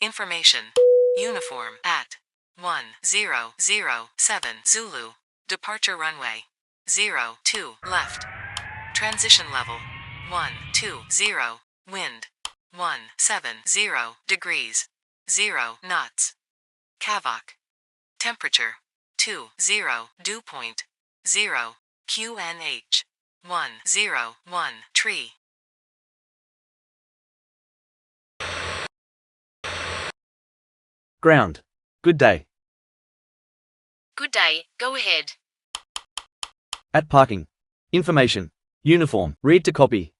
Information. Uniform at 1007 Zulu. Departure runway 02 left. Transition level 120. Wind 170 degrees 0 knots. Kavak. Temperature 20. Dew point 0. QNH 101 tree. Ground. Good day. Good day, go ahead. At parking. Information. Uniform. Read to copy.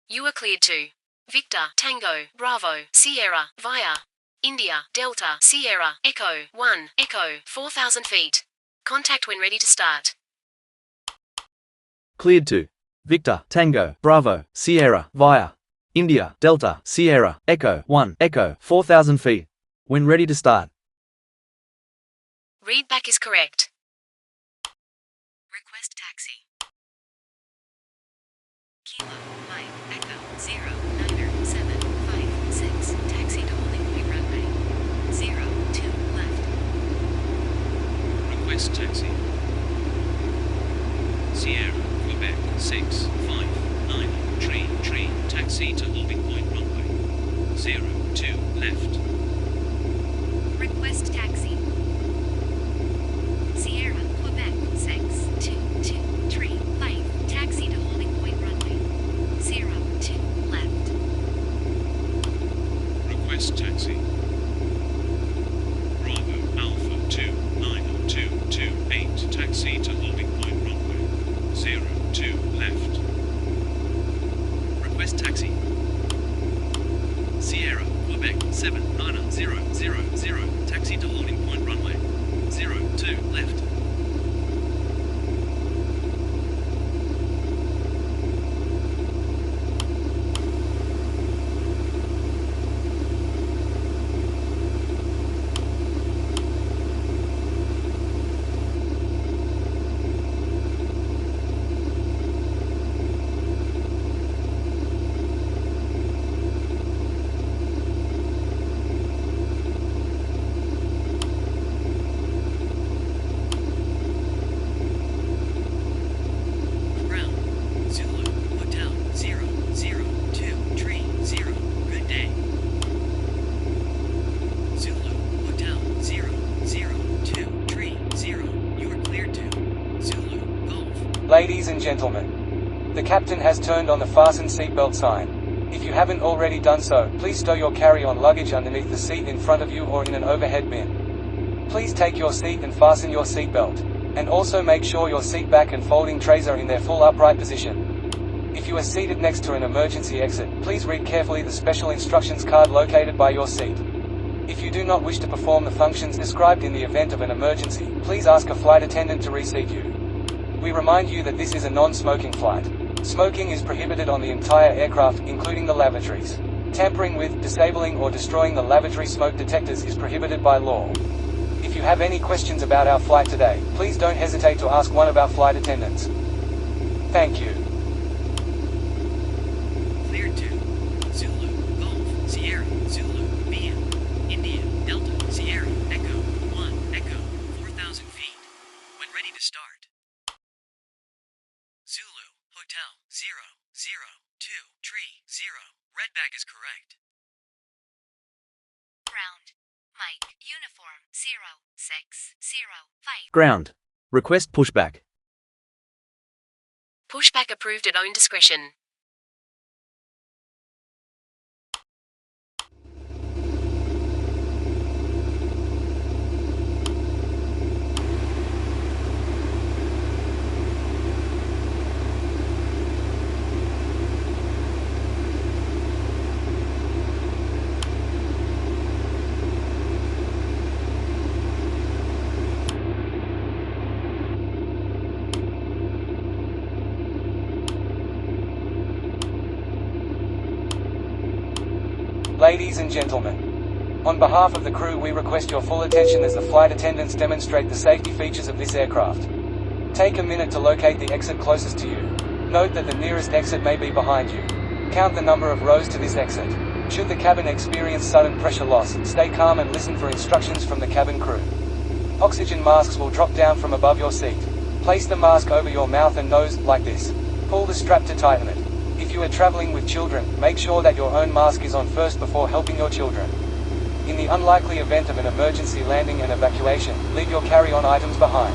You are cleared to Victor, Tango, Bravo, Sierra, via India, Delta, Sierra, Echo, 1, Echo, 4,000 feet. Contact when ready to start. Cleared to Victor, Tango, Bravo, Sierra, via India, Delta, Sierra, Echo, 1, Echo, 4,000 feet. When ready to start. Read back is correct. Request taxi. Kilo, Mike, Echo, 090756. Taxi to holding point runway 02 left. Request taxi. Sierra, Quebec, 659. Tree, taxi to holding point runway 02 left. Request taxi. Sierra, Quebec, 6223. Taxi to holding point runway 02 left. Request taxi. Bravo, Alpha 29028. Taxi to holding point runway 02 left. Request taxi. Sierra, Quebec, 79000. Taxi to holding point runway 02 left. Ladies and gentlemen, the captain has turned on the fasten seatbelt sign. If you haven't already done so, please stow your carry-on luggage underneath the seat in front of you or in an overhead bin. Please take your seat and fasten your seatbelt. And also make sure your seat back and folding trays are in their full upright position. If you are seated next to an emergency exit, please read carefully the special instructions card located by your seat. If you do not wish to perform the functions described in the event of an emergency, please ask a flight attendant to reseat you. We remind you that this is a non-smoking flight. Smoking is prohibited on the entire aircraft, including the lavatories. Tampering with, disabling or destroying the lavatory smoke detectors is prohibited by law. If you have any questions about our flight today, please don't hesitate to ask one of our flight attendants. Thank you. Cleared to Zulu, Golf, Sierra, Zulu, Mia, India, Delta, Sierra, Echo, 1, Echo, 4,000 feet. When ready to start. Zulu, Hotel, 00230. Red bag is correct. Ground. Mike, uniform, 0605. Ground. Request pushback. Pushback approved at own discretion. Ladies and gentlemen, on behalf of the crew we request your full attention as the flight attendants demonstrate the safety features of this aircraft. Take a minute to locate the exit closest to you. Note that the nearest exit may be behind you. Count the number of rows to this exit. Should the cabin experience sudden pressure loss, stay calm and listen for instructions from the cabin crew. Oxygen masks will drop down from above your seat. Place the mask over your mouth and nose, like this. Pull the strap to tighten it. If you are traveling with children, make sure that your own mask is on first before helping your children. In the unlikely event of an emergency landing and evacuation, leave your carry-on items behind.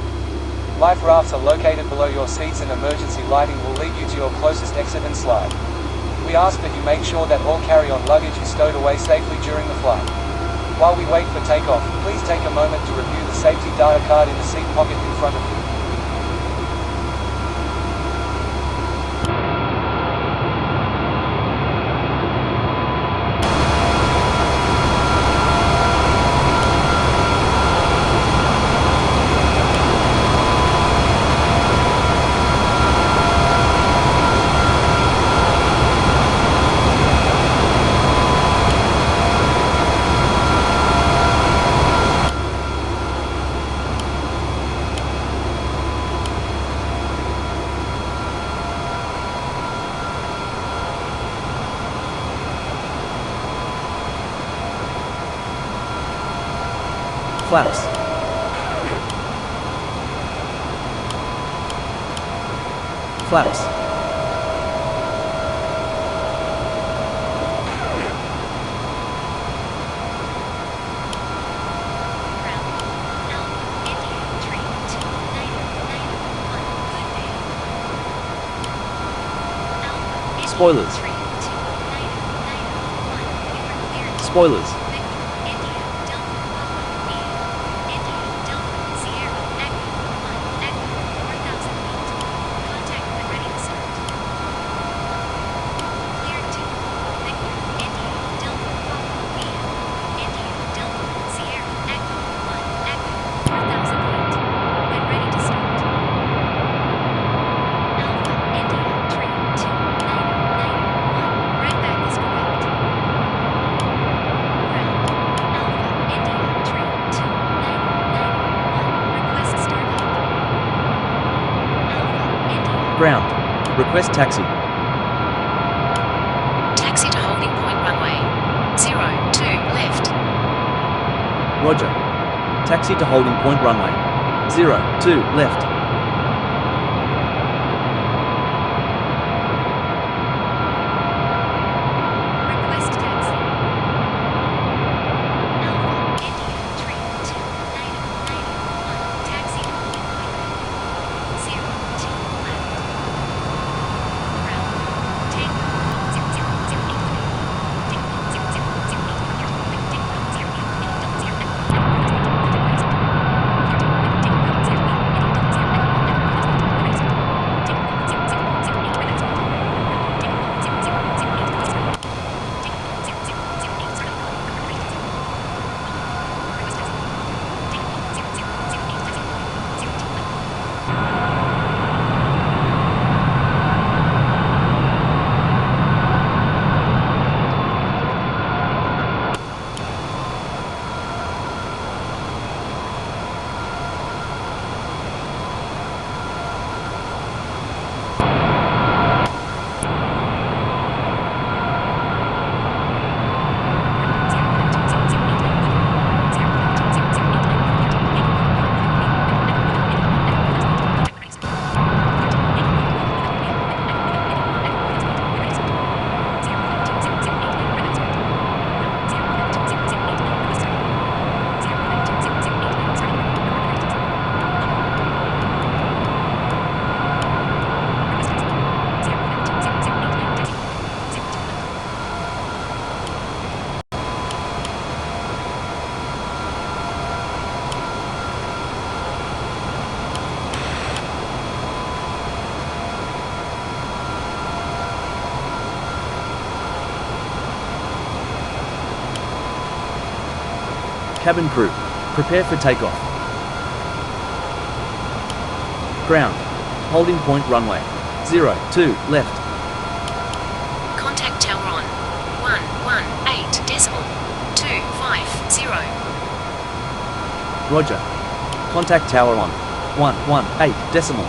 Life rafts are located below your seats and emergency lighting will lead you to your closest exit and slide. We ask that you make sure that all carry-on luggage is stowed away safely during the flight. While we wait for takeoff, please take a moment to review the safety data card in the seat pocket in front of you. Flaps. Flaps. Spoilers. Spoilers. Ground. Request taxi. Taxi to holding point runway. 02 left. Roger. Taxi to holding point runway. 02 left. Request taxi. Alpha India 3291. Taxi to holding point. 02 left. Ground. Tango 0. Cabin crew. Prepare for takeoff. Ground. Holding point runway. 02 left. Contact tower on 118 decimal 250. Roger. Contact tower on 118 decimal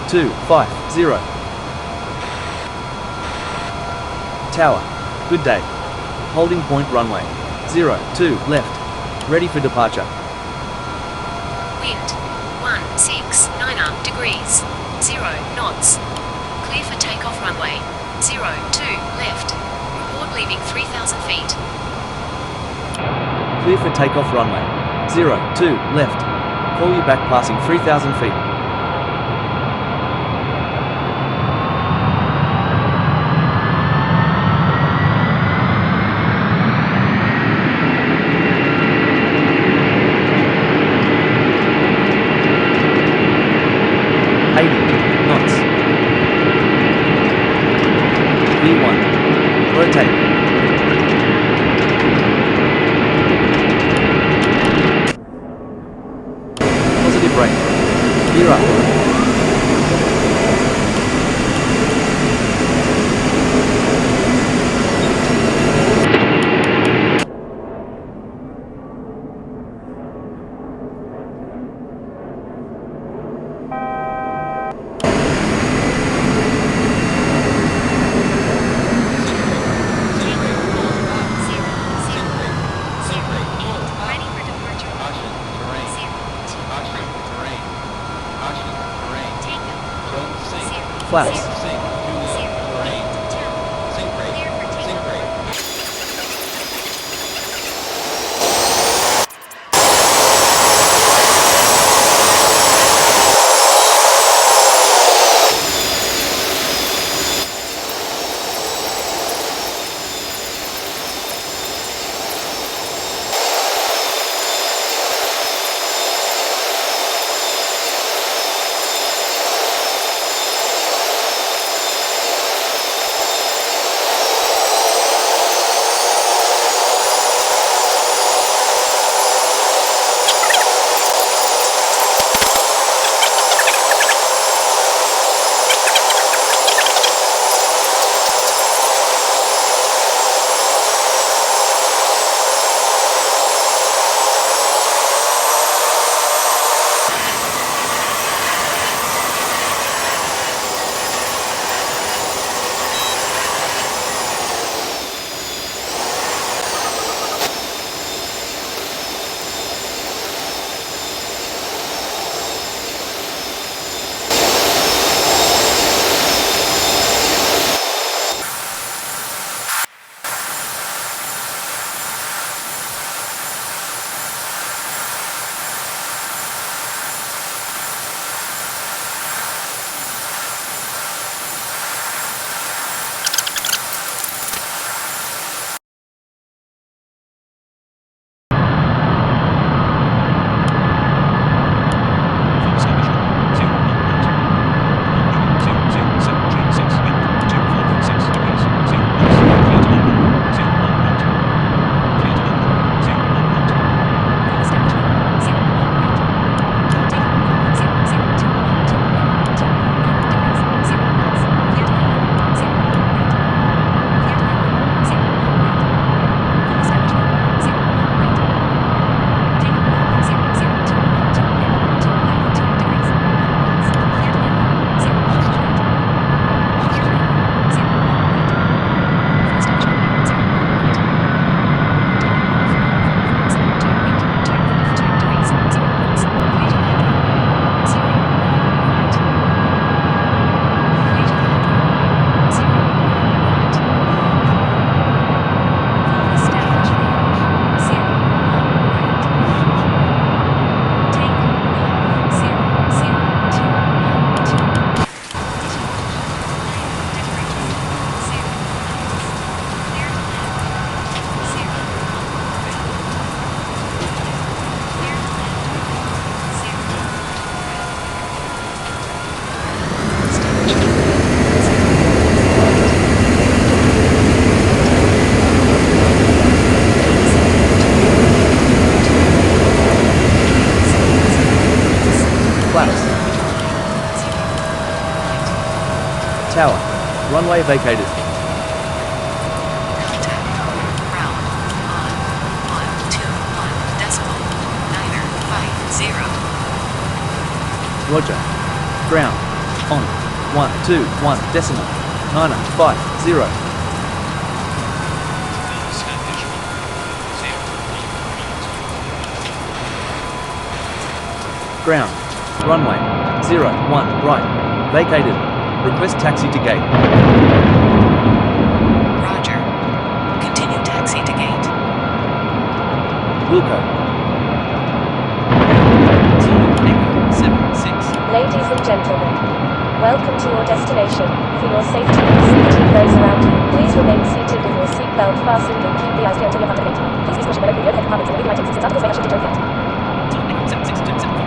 250. Tower. Good day. Holding point runway. 02 left. Ready for departure. Wind 169 degrees. 0 knots. Clear for takeoff runway. 02 left. Report leaving 3,000 feet. Clear for takeoff runway. 02 left. Call you back passing 3,000 feet. Rotate. Positive brake. Gear up. Flaps. Tower. Runway vacated. Contact ground on 121.950. Roger. Ground on 121.950. Ground. Runway. 01, right. Vacated. Request taxi to gate. Roger. Continue taxi to gate. Wilco. Zulu Echo 76. Ladies and gentlemen, welcome to your destination. For your safety and the safety of those around you, please remain seated with your seatbelt fastened and keep the eyes clear until you're comfortable. Please use caution when opening the overhead compartments and moving items since articles may have shifted during flight. Zulu Echo 7627.